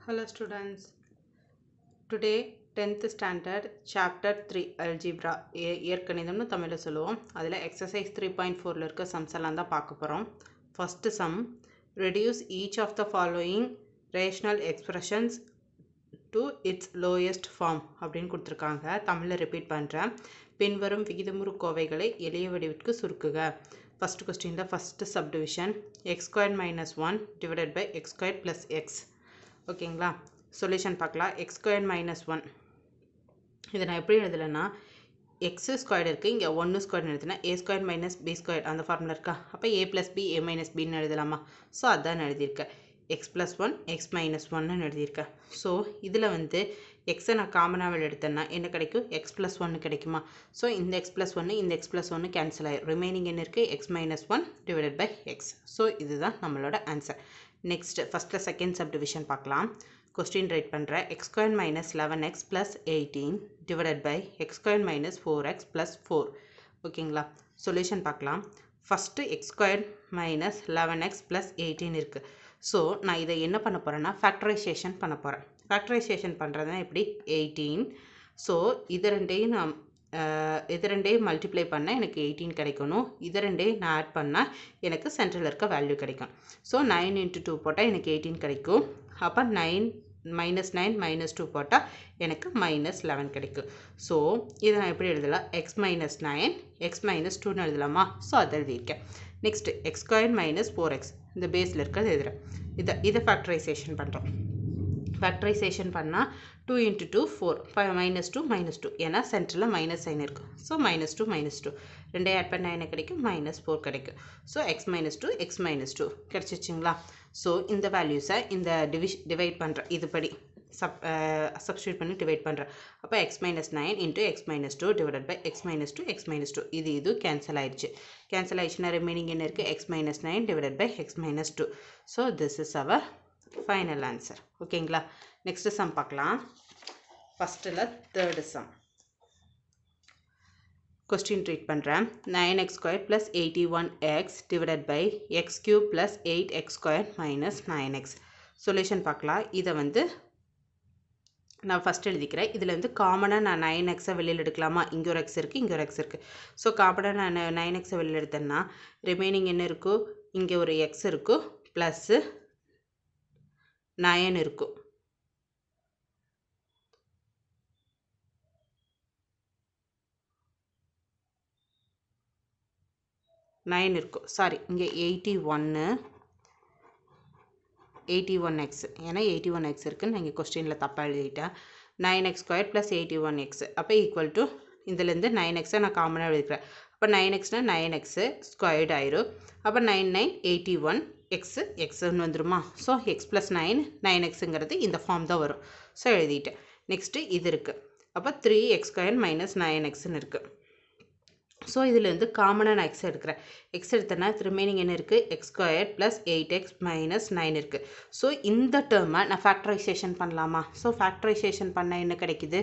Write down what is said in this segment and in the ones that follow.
Hello students. Today 10th standard chapter 3 algebra இயற்கணிதம்னு தமிழ்ல சொல்லுவோம். அதில் exercise 3.4ல இருக்க sums எல்லாம் தான் பார்க்க போகிறோம். First sum, reduce each of the following rational expressions to its lowest form அப்படின்னு கொடுத்துருக்காங்க. தமிழில் ரிப்பீட் பண்ணுறேன். பின்வரும் விகிதமுறு கோவைகளை எளிய வடிவிற்கு சுருக்குக. First question, the first subdivision, x squared minus 1 divided by x squared plus x. ஓகேங்களா, சொல்யூஷன் பார்க்கலாம். எக்ஸ் ஸ்கொயர் மைனஸ் 1 இதை நான் எப்படி எழுதலைன்னா, எக்ஸ் ஸ்கொயர் இருக்குது, இங்கே 1 ஸ்கொயர் எழுதுனா ஏ ஸ்கொயர் மைனஸ் பி ஸ்கொயர் அந்த ஃபார்முலா இருக்கா, அப்போ ஏ ப்ளஸ் பி ஏ மைனஸ் பின்னு எழுதலாமா. ஸோ அதான் எழுதியிருக்கேன். எக்ஸ் ப்ளஸ் 1 எக்ஸ் மைனஸ் 1ன்னு எழுதியிருக்கேன். ஸோ இதில் வந்து எக்ஸை நான் காமனாக எடுத்தேன்னா என்ன கிடைக்கும், எக்ஸ் ப்ளஸ் 1 கிடைக்குமா. ஸோ இந்த எக்ஸ் ப்ளஸ் 1 இந்த எக்ஸ் ப்ளஸ் 1 கேன்சல் ஆகிடும். ரிமைனிங் என்ன இருக்குது, x minus 1 divided by x. So இதுதான் நம்மளோட ஆன்சர். நெக்ஸ்ட் ஃபஸ்ட்டில் செகண்ட் சப்டிவிஷன் பார்க்கலாம். கொஸ்டின் ரைட் பண்ணுறேன். X square minus 11x plus 18 divided by x square minus 4x plus 4. ஓகேங்களா, சொல்யூஷன் பார்க்கலாம். First x square minus 11x plus 18 இருக்குது. So நான் இதை என்ன பண்ண போகிறேன்னா ஃபேக்டரைசேஷன் பண்ண போகிறேன். ஃபேக்டரைசேஷன் பண்ணுறதுனா எப்படி, 18. ஸோ இது ரெண்டையும் மல்டிப்ளை பண்ணால் எனக்கு 18 கிடைக்கணும். இது ரெண்டையும் நான் ஆட் பண்ணால் எனக்கு சென்ட்ரலில் இருக்க வேல்யூ கிடைக்கும். ஸோ 9 × 2 போட்டால் எனக்கு 18 கிடைக்கும். அப்போ 9 - 2 போட்டால் எனக்கு -11 கிடைக்கும். ஸோ இதை நான் எப்படி எழுதலாம், எக்ஸ் மைனஸ் 9 எக்ஸ் மைனஸ் 2ன்னு எழுதலாமா. ஸோ அதை எழுதியிருக்கேன். Next X square minus 4x இந்த பேஸில் இருக்கிறது எழுதுகிறேன். இதை ஃபேக்டரைசேஷன் பண்ணுறோம். ஃபேக்டரைசேஷன் பண்ணால் 2 × 2 4 -2 ஏன்னா சென்டரில் மைனஸ் சைன் இருக்கும். ஸோ -2 ரெண்டே ஆட் பண்ணால் என்ன கிடைக்கும், -4 கிடைக்கும். So X minus 2 X minus 2 கிடச்சிச்சிங்களா. ஸோ இந்த வேல்யூஸை இந்த டிவைட் பண்ணுறேன், இதுபடி சப்ஸ்டியூட் பண்ணி டிவைட் பண்ணுறேன். அப்போ x minus 9 × x minus 2 divided by x minus 2 X minus 2 இது கேன்சல் ஆயிடுச்சு. கேன்சல் ஆயிடுச்சுன்னா ரிமைனிங் என்ன இருக்குது, x minus 9 divided by x minus 2. So this is our final answer. ஓகேங்களா, நெக்ஸ்ட் சம் பார்க்கலாம். ஃபஸ்ட்டில் தேர்டு சம் கொஸ்டின் ட்ரீட் பண்ணுறேன். 9x² + 81x divided by x³ + 8x² - 9x. Solution பார்க்கலாம். இதை வந்து நான் ஃபஸ்ட் எழுதிக்கிறேன். இதில் வந்து காமனாக நான் 9xை வெளியில் எடுக்கலாமா, இங்கே ஒரு எக்ஸ் இருக்குது இங்கே ஒரு எக்ஸ் இருக்குது. ஸோ காமனாக நான் 9xை வெளியில் எடுத்தேன்னா ரிமைனிங் என்ன இருக்கும், இங்கே ஒரு எக்ஸ் இருக்கும் ப்ளஸ்ஸு 9 இருக்கும். சாரி, இங்கே 81x ஏன்னா 81x இருக்குன்னு நான் இங்கே கொஸ்டினில் தப்பாக எழுதிட்டேன். 9x² + 81x அப்போ ஈக்குவல் டு இதுலேருந்து 9xை நான் காமனாக எழுதிக்கிறேன். அப்போ 9x னா 9x² ஆயிரும். அப்போ 9 9 81 எக்ஸ்ன்னு வந்துருமா. ஸோ எக்ஸ் ப்ளஸ் 9xங்கிறது இந்த ஃபார்ம் தான் வரும். ஸோ எழுதிட்டேன். நெக்ஸ்ட்டு இது இருக்குது. அப்போ 3x² - 9xன்னு இருக்குது. ஸோ இதிலேருந்து காமனாக நான் எக்ஸ் எடுக்கிறேன். எக்ஸ் எடுத்தேன்னா ரிமைனிங் என்ன இருக்குது, x² + 8x - 9 இருக்குது. ஸோ இந்த டேர்மை நான் ஃபேக்டரைசேஷன் பண்ணலாமா. ஸோ ஃபேக்டரைசேஷன் பண்ணால் என்ன கிடைக்குது,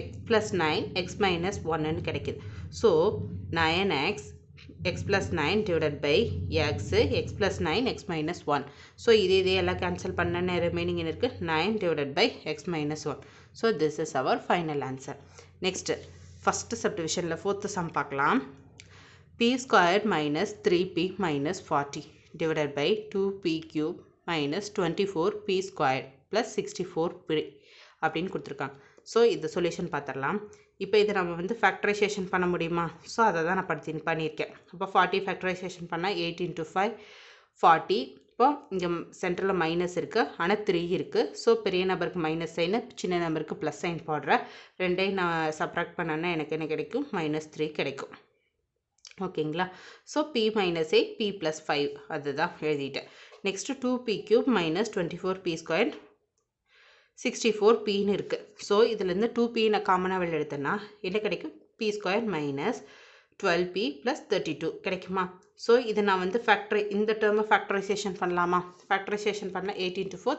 எக்ஸ் ப்ளஸ் 9 எக்ஸ் மைனஸ் 1ன்னு கிடைக்குது. So 9x x + 9 divided by x + 9 x - 1. So இதே எல்லாம் கேன்சல் பண்ண ரிமைனிங் என்ன இருக்குது, 9 divided by x - 1. So this is our final answer. Next first சப்டிவிஷனில் ஃபோர்த்து சம் பார்க்கலாம். p² - 3p - 40 divided by 2p³ - 24p² + 64p அப்படின்னு கொடுத்துருக்காங்க. ஸோ இது சொல்யூஷன் பார்த்துடலாம். இப்போ இதை நம்ம வந்து ஃபேக்டரைசேஷன் பண்ண முடியுமா. ஸோ அதை தான் நான் பண்ணியிருக்கேன். அப்போ 40 ஃபேக்டரைசேஷன் பண்ணால் 8 × 5 40. இப்போ இங்கே சென்டரில் மைனஸ் இருக்குது ஆனால் 3 இருக்குது. ஸோ பெரிய நம்பருக்கு மைனஸ் சைனு, சின்ன நம்பருக்கு ப்ளஸ் சைன் போடுறேன். ரெண்டையும் நான் சப்ராக்ட் பண்ணேன்னா எனக்கு என்ன கிடைக்கும், -3 கிடைக்கும். ஓகேங்களா. ஸோ p - 8 p + 5 அதுதான் எழுதிட்டேன். நெக்ஸ்ட்டு 2p³ - 24p² 64pன்னு இருக்குது. ஸோ இதுலேருந்து 2p நான் காமனாக வெளில எடுத்தேன்னா என்ன கிடைக்கும், p² - 12p + 32 கிடைக்குமா. ஸோ இதை நான் வந்து இந்த டேர்மை ஃபேக்டரைசேஷன் பண்ணலாமா. ஃபேக்டரைசேஷன் பண்ணால் 8 × 4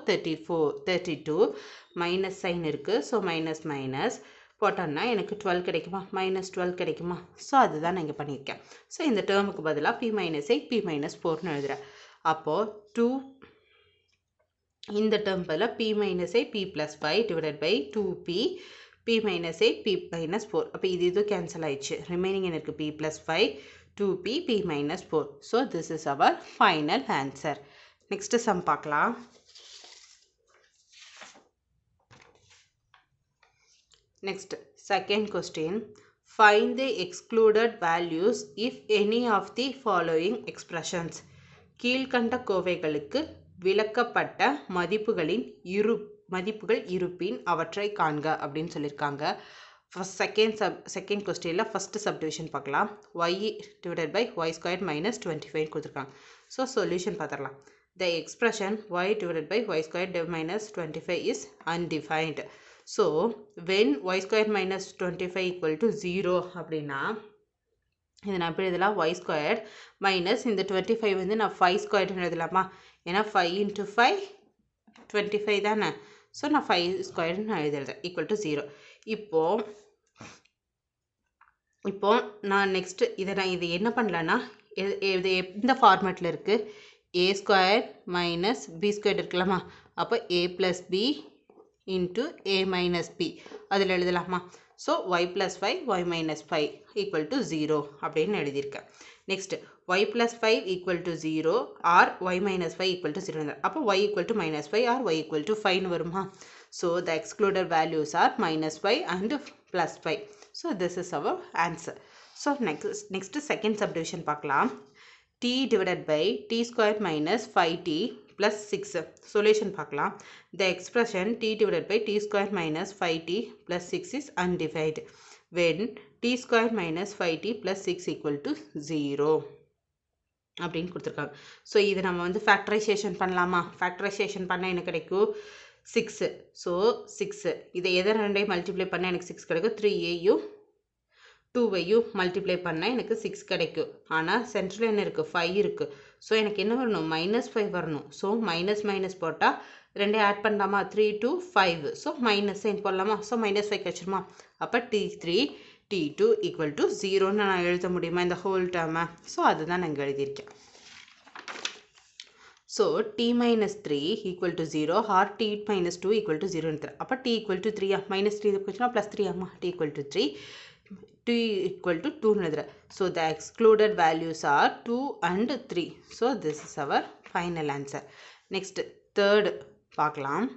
32 மைனஸ் சைன் இருக்குது. ஸோ மைனஸ் போட்டோன்னா எனக்கு 12 கிடைக்குமா, -12 கிடைக்குமா. ஸோ அதுதான் நான் இங்கே பண்ணியிருக்கேன். ஸோ இந்த டேர்முக்கு பதிலாக p - 8 p - 4ன்னு எழுதுகிறேன். அப்போது 2 இந்த டேர்ம் பதிலாக p minus 8 p plus 5 divided by 2p p minus 8 p minus 4. அப்போ இது கேன்சல் ஆயிடுச்சு. ரிமைனிங் என்ன இருக்குது? p plus 5 2p p minus 4. So this is our final answer. Next sum பார்க்கலாம். Next, second question. Find the excluded values if any of the following expressions. கீழ்கண்ட கோவைகளுக்கு விலக்கப்பட்ட மதிப்புகள் இருப்பின் அவற்றை காண்க அப்படின்னு சொல்லியிருக்காங்க. செகண்ட் கொஸ்டினில் ஃபஸ்ட்டு சப்டிவிஷன் பார்க்கலாம். y divided by y squared minus 25 கொடுத்துருக்காங்க. ஸோ சொல்யூஷன் பார்த்துடலாம். The expression y divided by y squared minus 25 is undefined. So, when y squared minus 25 equal to 0 அப்படின்னா இது நான் எப்படி எழுதலாம்? y squared minus இந்த 25 வந்து நான் 5 squared எழுதலாமா? ஏன்னா 5 into 5 25 தானே. ஸோ நான் 5 squared நான் எழுதுறேன் equal to 0. இப்போ நான் நெக்ஸ்ட் இது என்ன பண்ணலான்னா இது எந்த ஃபார்மேட்டில் இருக்குது? a squared minus b squared இருக்கலாமா? அப்போ a plus b into a minus b அதில் எழுதலாமா? So y plus 5 y minus 5 equal to 0 அப்படின்னு எழுதியிருக்கேன். Next y plus 5 equal to 0 or y minus 5 equal to 0. அப்போ y equal to minus 5 or y equal to 5 வருமா? So the excluded values are minus 5 and plus 5. So this is our answer. So next second subdivision பார்க்கலாம். t divided by t squared minus 5t plus 6. Solution பார்க்கலாம். The expression t divided by t squared minus 5t plus 6 is undefined when t squared minus 5t plus 6 equal to 0 அப்படின்னு கொடுத்துருக்காங்க. So இது நம்ம வந்து factorisation பண்ணலாமா? Factorisation பண்ணால் என்ன கிடைக்கும்? 6. ஸோ 6 இதை எதை ரெண்டையும் மல்டிப்ளை பண்ணால் எனக்கு 6 கிடைக்கும். 3aயும் 2வையும் மல்டிப்ளை பண்ணால் எனக்கு 6 கிடைக்கும். ஆனால் சென்டரில் என்ன இருக்குது? 5 இருக்குது. ஸோ எனக்கு என்ன வரணும்? -5 வரணும். ஸோ மைனஸ் போட்டால் ரெண்டே ஆட் பண்ணலாமா? 3 to 5. ஸோ மைனஸ் சைன் போடலாமா? ஸோ -5 கிடைச்சிருமா? அப்போ t3 t2 equal to 0ன்னு நான் எழுத முடியுமா இந்த ஹோல் டேர்மை? ஸோ அதுதான் நான் இங்கே எழுதியிருக்கேன். So t minus 3 equal to 0 or t minus 2 equal to 0. அப்போ t equal to 3 -3 இது போச்சுன்னா +3 ஆமா? t equal to 3 t equal to 2. So the excluded values are 2 and 3. So this is our final answer. Next third பார்க்கலாம்.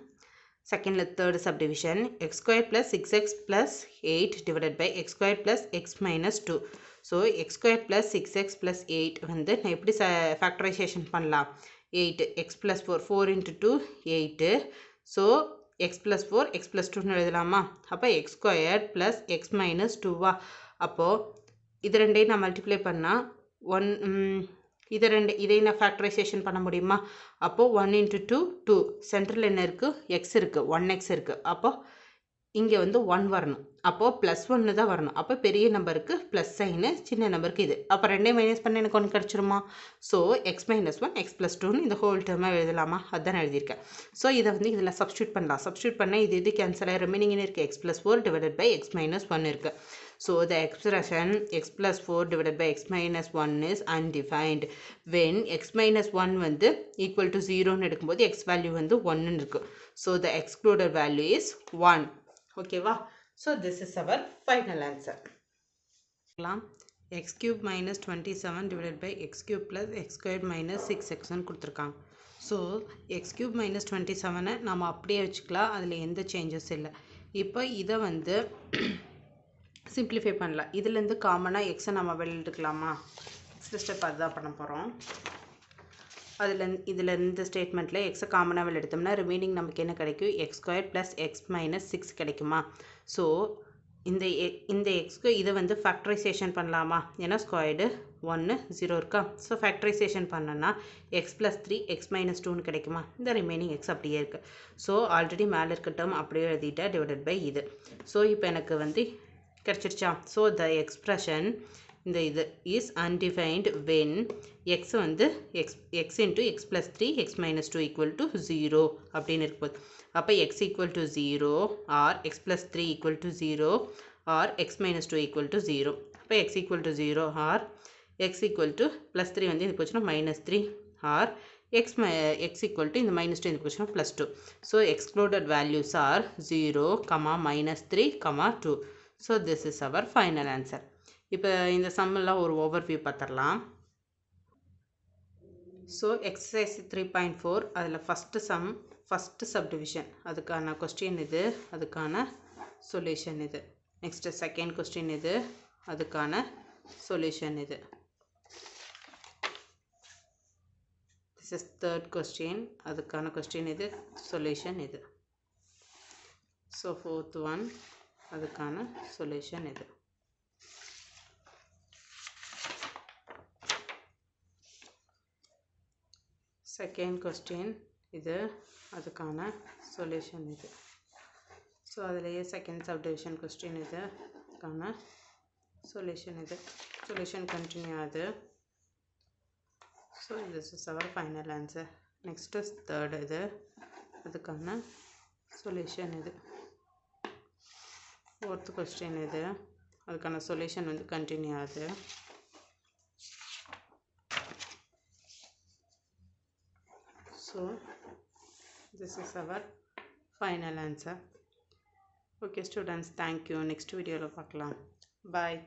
Second third subdivision x squared plus 6x plus 8 divided by x squared plus x minus 2. So x squared plus 6x plus 8 வந்து நான் எப்படி factorization பண்ணலாம்? 8 x plus 4 4 into 2 8. So x plus 4 x plus 2 எழுதலாமா? அப்போ x squared plus x minus 2வா? அப்போது இது ரெண்டையும் நான் மல்டிப்ளை பண்ணால் இதை நான் ஃபேக்டரைசேஷன் பண்ண முடியுமா? அப்போது 1 into 2 2 சென்டரில் என்ன இருக்குது? x இருக்குது, 1x இருக்குது. அப்போது இங்கே வந்து 1 வரணும். அப்போது +1 தான் வரணும். அப்போ பெரிய நம்பருக்கு ப்ளஸ் சைனு, சின்ன நம்பருக்கு இது. அப்போ ரெண்டே மைனஸ் பண்ண எனக்கு 1 கிடச்சிருமா? So x minus 1 x plus 2ன்னு இந்த ஹோல் டேர்மாக எழுதலாமா? அதுதான் எழுதியிருக்கேன். ஸோ இதை வந்து இதில் சப்ஸ்டியூட் பண்ணலாம். சப்ஸ்டியூட் பண்ணால் இது கேன்சல் ஆகி ரிமைனிங் இருக்குது x plus 4 divided by x minus 1 இருக்குது. So the expression x plus 4 divided by x minus 1 is undefined when x minus 1 வந்து equal to 0ன்னு எடுக்கும்போது x value வந்து 1ன்னு இருக்குது. So the excluded value is 1. ஓகேவா? So this is our final answer. x cube minus 27 divided by x cube plus x squared minus 6x கொடுத்துருக்காங்க. So x cube minus 27 நம்ம அப்படியே வச்சுக்கலாம். அதில் எந்த சேஞ்சஸ் இல்லை. இப்போ இதை வந்து சிம்பிளிஃபை பண்ணலாம். இதுலேருந்து காமனாக எக்ஸை நம்ம வெளியில் எடுக்கலாமா? நெக்ஸ்ட் ஸ்டெப் அதுதான் பண்ண போகிறோம். இதில் இந்த ஸ்டேட்மெண்ட்டில் எக்ஸை காமனாக வெளியில் எடுத்தோம்னா ரிமைனிங் நமக்கு என்ன கிடைக்கும்? X square plus X minus 6 கிடைக்குமா? ஸோ இந்த எக்ஸ்க்கு இதை வந்து ஃபேக்டரைசேஷன் பண்ணலாமா? ஏன்னா ஸ்கொயர்டு 1 0 இருக்கா? ஸோ ஃபேக்டரைசேஷன் பண்ணோன்னா எக்ஸ் ப்ளஸ் 3 எக்ஸ் மைனஸ் 2ன்னு கிடைக்குமா? இந்த ரிமைனிங் எக்ஸ் அப்படியே இருக்குது. ஸோ ஆல்ரெடி மேலே இருக்க டேர்ம் அப்படியே எழுதிட்டேன் டிவைடட் பை இது. ஸோ இப்போ எனக்கு வந்து கிடச்சிருச்சா? ஸோ த எக்ஸ்ப்ரெஷன் இந்த இது இஸ் அன்டிஃபைன்ட் வென் எக்ஸ் வந்து x into x plus 3 x minus 2 equal to 0 அப்படின்னு இருக்கும்போது அப்போ x equal to 0 or x plus 3 equal to 0 or x minus 2 equal to 0. அப்போ x equal to 0 or x equal to plus 3 வந்து இது போச்சுன்னா -3 or x equal to இந்த minus 2 இந்த position plus 2. So excluded values are 0, minus 3, 2. So this is our final answer. இப்போ இந்த sum எல்லாம் ஒரு overview பார்த்துடலாம். So exercise 3.4 அதில் first sum, first subdivision அதுக்கான question இது, அதுக்கான solution இது. Next second question இது, அதுக்கான solution இது. This is third question, அதுக்கான question இது, solution இது. So fourth one, அதுக்கான solution இது. Second question இது, அதுக்கான solution இது. So அதிலேயே second subdivision question இது, அதுக்கான solution இது. Solution continue ஆகுது. So this is our final answer. Next is third இது, அதுக்கான solution இது. Fourth question இது, அதுக்கான solution வந்து continue ஆகுது. So this is our final answer. Okay students, thank you. Next video la paakalam. Bye.